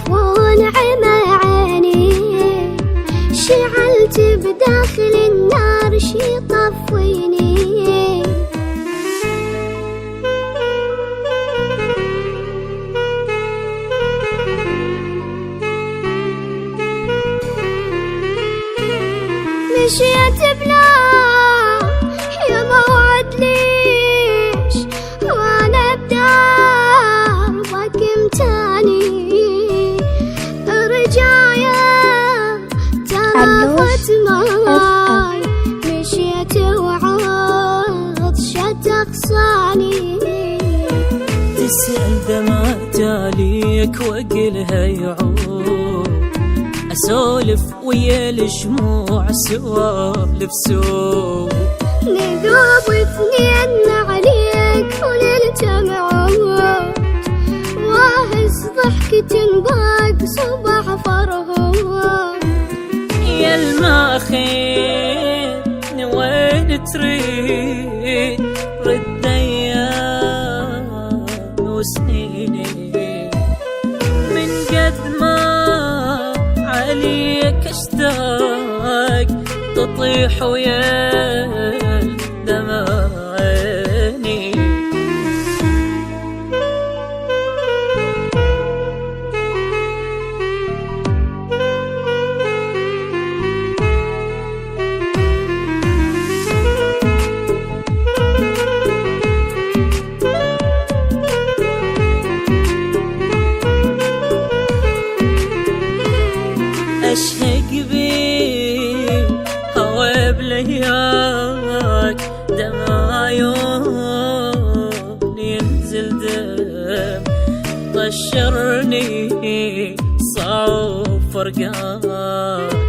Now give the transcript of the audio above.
ونعم عيني، شعلت بداخل النار شي طفيني. مشيت بلا يا موعد ليش، وانا بدربك امتاني، رجايا طافت معاي، مشيت وعطشت اغصاني. تسأل دمعت عليك واقلها يعود، اسولف ويا الجموع سوالف سوء، نذوب اثنين عليك وللجمعود، واهز ضحكة باق صبح فرهود. يا الماخير وين تريد، رد ايام وسنيني، من قد ما عليك اشتاق تطيح ويا دمع عيني. أشهق بي هوا بلياك، دمع عيوني ينزل دم، طشرني صعب فرقان.